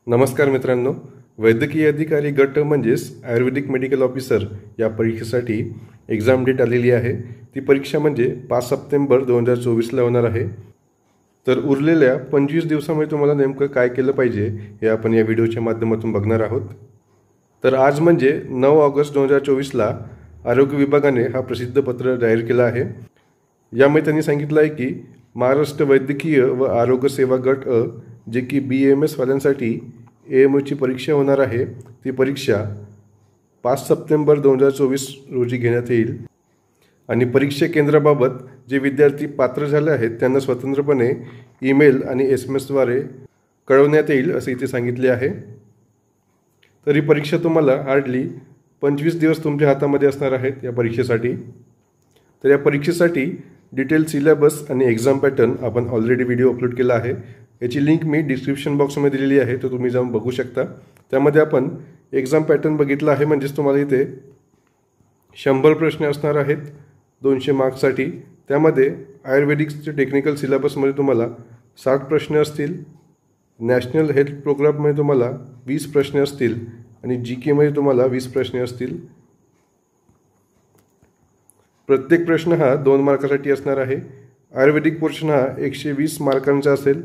नमस्कार मित्रांनो, वैद्यकीय अधिकारी गट म्हणजेच आयुर्वेदिक मेडिकल ऑफिसर या परीक्षेसाठी एक्झाम डेट आलेली आहे। ती परीक्षा म्हणजे 5 सप्टेंबर 2024ला होणार आहे। तर उरलेल्या 25 दिवसांमध्ये तुम्हाला नेमकं काय केलं पाहिजे हे आपण या व्हिडिओच्या माध्यमातून बघणार आहोत। तर आज म्हणजे 9 ऑगस्ट 2024ला आरोग्य विभागाने हा प्रसिद्ध पत्र जाहीर केला आहे। यामध्ये त्यांनी सांगितलं आहे की महाराष्ट्र वैद्यकीय व आरोग्य सेवा गट अ जे की BAMS वाल्यांसाठी AMOची परीक्षा होणार आहे, ती परीक्षा 5 सप्टेंबर 2024 रोजी घेण्यात येईल आणि परीक्षा केंद्राबाबत जे विद्यार्थी पात्र झाले आहेत त्यांना स्वतंत्रपणे ईमेल आणि SMS द्वारे कळवण्यात येईल असे इथे सांगितले आहे। तर ही परीक्षा तुम्हाला हार्डली 25 दिवस तुमच्या हातामध्ये असणार आहेत या परीक्षेसाठी। तर या परीक्षेसाठी डिटेल सिलेबस आणि एक्झाम पॅटर्न आपण ऑलरेडी व्हिडिओ अपलोड केला आहे। याची लिंक मी डिस्क्रिप्शन बॉक्समध्ये दिलेली आहे, तर तुम्ही जाऊन बघू शकता। त्यामध्ये आपण एक्झाम पॅटर्न बघितला आहे, म्हणजेच तुम्हाला इथे 100 प्रश्न असणार आहेत 200 मार्क्ससाठी। त्यामध्ये आयुर्वेदिकचे टेक्निकल सिलेबसमध्ये तुम्हाला 60 प्रश्न असतील, नॅशनल हेल्थ प्रोग्राममध्ये तुम्हाला 20 प्रश्न असतील आणि GK मध्ये तुम्हाला 20 प्रश्न असतील। प्रत्येक प्रश्न हा 2 मार्कासाठी असणार आहे। आयुर्वेदिक पोर्शन हा 120 मार्कांचा असेल,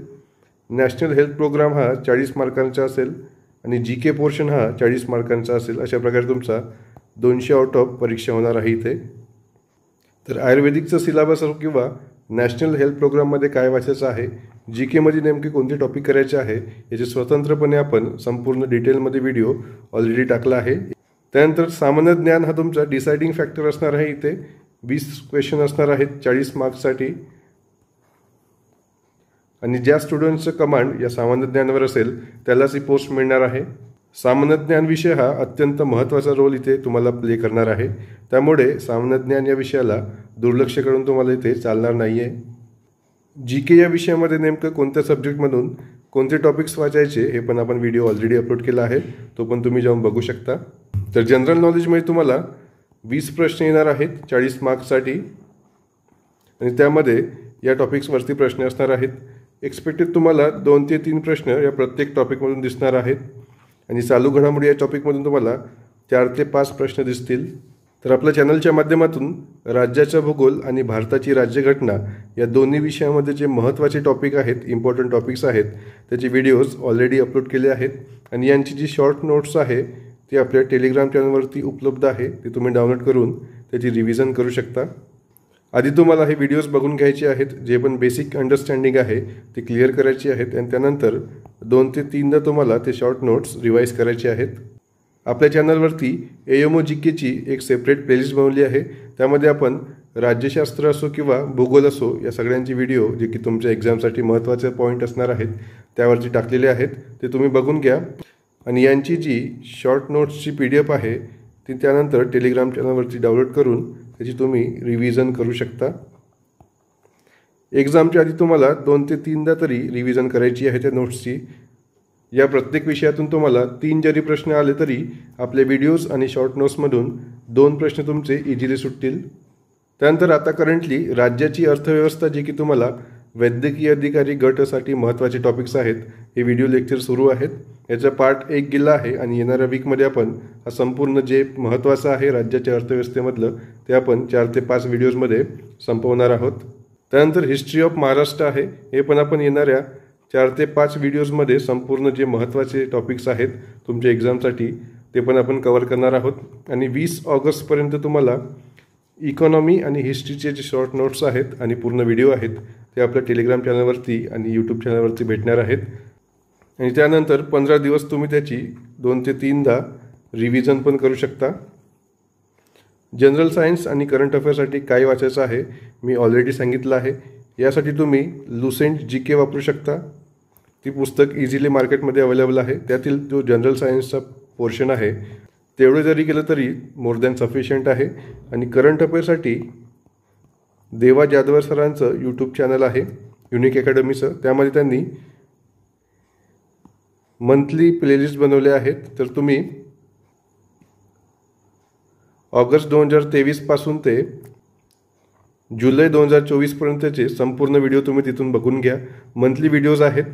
नॅशनल हेल्थ प्रोग्राम हा 40 मार्कांचा असेल आणि GK पोर्शन हा 40 मार्कांचा असेल। अशा प्रकारे तुमचा 200 आउट ऑफ परीक्षा होणार आहे इथे। तर आयुर्वेदिकचा सिलेबस असो किंवा नॅशनल हेल्थ प्रोग्राममध्ये काय वाचायचं आहे, GK मध्ये नेमके कोणते टॉपिक करायचे आहे, याचे स्वतंत्रपणे आपण संपूर्ण डिटेलमध्ये व्हिडिओ ऑलरेडी टाकला आहे। त्यानंतर सामान्य ज्ञान हा तुमचा डिसाइडिंग फॅक्टर असणार आहे। इथे 20 क्वेश्चन असणार आहेत 40 मार्क्ससाठी आणि ज्या स्टुडंटचं कमांड या सामान्य ज्ञानावर असेल त्यालाच ही पोस्ट मिळणार आहे। सामान्य ज्ञान विषय हा अत्यंत महत्त्वाचा रोल इथे तुम्हाला प्ले करणार आहे, त्यामुळे सामान्य ज्ञान या विषयाला दुर्लक्ष करून तुम्हाला इथे चालणार नाही आहे। GK या विषयामध्ये नेमकं कोणत्या सब्जेक्टमधून कोणते टॉपिक्स वाचायचे हे पण आपण व्हिडिओ ऑलरेडी अपलोड केला आहे, तो पण तुम्ही जाऊन बघू शकता। तर जनरल नॉलेजमध्ये तुम्हाला 20 प्रश्न येणार आहेत 40 मार्क्ससाठी आणि त्यामध्ये या टॉपिक्सवरती प्रश्न असणार आहेत। एक्सपेक्टेड तुम्हाला 2 ते 3 प्रश्न या प्रत्येक टॉपिकमधून दिसणार आहेत आणि चालू घडामोडी या टॉपिकमधून तुम्हाला 4 ते 5 प्रश्न दिसतील। तर आपल्या चॅनलच्या माध्यमातून राज्याचा भूगोल आणि भारताची राज्यघटना या दोन्ही विषयामध्ये जे महत्त्वाचे टॉपिक आहेत, इम्पॉर्टंट टॉपिक्स आहेत, त्याचे व्हिडिओज ऑलरेडी अपलोड केले आहेत आणि यांची जी शॉर्ट नोट्स आहे ती आपल्या टेलिग्राम चॅनलवरती उपलब्ध आहे, ते तुम्ही डाउनलोड करून त्याची रिव्हिजन करू शकता। आधी तुम्हाला हे व्हिडिओज बघून घ्यायचे आहेत, जे पण बेसिक अंडरस्टँडिंग आहे ते क्लिअर करायची आहेत आणि त्यानंतर 2 ते 3दा तुम्हाला ते शॉर्ट नोट्स रिवाईज करायचे आहेत। आपल्या चॅनलवरती AMO GKची एक सेपरेट प्लेलिस्ट बनवली आहे, त्यामध्ये आपण राज्यशास्त्र असो किंवा भूगोल असो या सगळ्यांचे व्हिडिओ जे की तुमच्या एक्झामसाठी महत्त्वाचे पॉईंट असणार आहेत त्यावरती टाकलेले आहेत, ते तुम्ही बघून घ्या आणि यांची जी शॉर्ट नोट्सची PDF आहे ती त्यानंतर टेलिग्राम चॅनलवरती डाउनलोड करून त्याची तुम्ही रिव्हिजन करू शकता। एक्झामच्या आधी तुम्हाला 2 ते 3दा तरी रिव्हिजन करायची आहे त्या नोट्सची। या प्रत्येक विषयातून तुम्हाला 3 जरी प्रश्न आले तरी आपल्या व्हिडिओज आणि शॉर्ट नोट्समधून 2 प्रश्न तुमचे इझिली सुटतील। त्यानंतर आता करंटली राज्याची अर्थव्यवस्था जे की तुम्हाला वैद्यकीय अधिकारी गटासाठी महत्त्वाचे टॉपिक्स आहेत, हे व्हिडिओ लेक्चर सुरू आहेत। याचा पार्ट 1 गेला आहे आणि येणाऱ्या वीकमध्ये आपण हा संपूर्ण जे महत्त्वाचं आहे राज्याच्या अर्थव्यवस्थेमधलं ते आपण 4 ते 5 व्हिडिओजमध्ये संपवणार आहोत। त्यानंतर हिस्ट्री ऑफ महाराष्ट्र आहे, हे पण आपण येणाऱ्या 4 ते 5 व्हिडिओजमध्ये संपूर्ण जे महत्त्वाचे टॉपिक्स आहेत तुमच्या एक्झामसाठी ते पण आपण कव्हर करणार आहोत आणि 20 ऑगस्टपर्यंत तुम्हाला इकॉनॉमी आणि हिस्ट्रीचे जे शॉर्ट नोट्स आहेत आणि पूर्ण व्हिडिओ आहेत ते आपल्या टेलिग्राम चॅनलवरती आणि यूट्यूब चॅनलवरती भेटणार आहेत आणि त्यानंतर 15 दिवस तुम्ही त्याची 2 ते 3दा रिव्हिजन पण करू शकता। जनरल सायन्स आणि करंट अफेअर्ससाठी काय वाचायचं आहे मी ऑलरेडी सांगितलं आहे। यासाठी तुम्ही लुसेंट GK वापरू शकता, ती पुस्तक इझिली मार्केटमध्ये अवेलेबल आहे। त्यातील जो जनरल सायन्सचा पोर्शन आहे तेवढे जरी केलं तरी मोर दॅन सफिशियंट आहे आणि करंट अफेअर्ससाठी देवा जाधवर सरांचं यूट्यूब चॅनल आहे युनिक अकॅडमीचं, त्यामध्ये त्यांनी मंथली प्लेलिस्ट बनवले आहेत। तर तुम्ही ऑगस्ट 2023 पासून ते जुलै 2024 पर्यंतचे संपूर्ण व्हिडिओ तुम्ही तिथून बघून घ्या। मंथली व्हिडिओज आहेत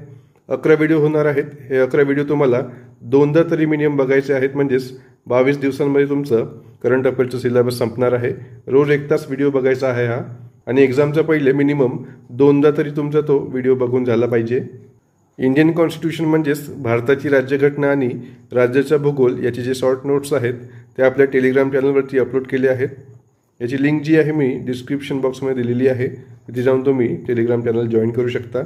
11 व्हिडिओ होणार आहेत. हे 11 व्हिडिओ तुम्हाला दोनदा तरी मिनिमम बघायचे आहेत, म्हणजेच 22 दिवसांमध्ये तुमचं करंट अफेअरचं सिलेबस संपणार आहे. रोज 1 तास व्हिडिओ बघायचा आहे हा, आणि एक्झामच्या पहिले मिनिमम दोनदा तरी तुमचा तो व्हिडिओ बघून झाला पाहिजे. इंडियन कॉन्स्टिट्यूशन म्हणजेच भारताची राज्यघटना आणि राज्याचा भूगोल याचे जे शॉर्ट नोट्स आहेत ते आपल्या टेलिग्राम चॅनलवरती अपलोड केले आहेत. याची लिंक जी आहे मी डिस्क्रिप्शन बॉक्समध्ये दिलेली आहे, तिथे जाऊन तुम्ही टेलिग्राम चॅनल जॉईन करू शकता.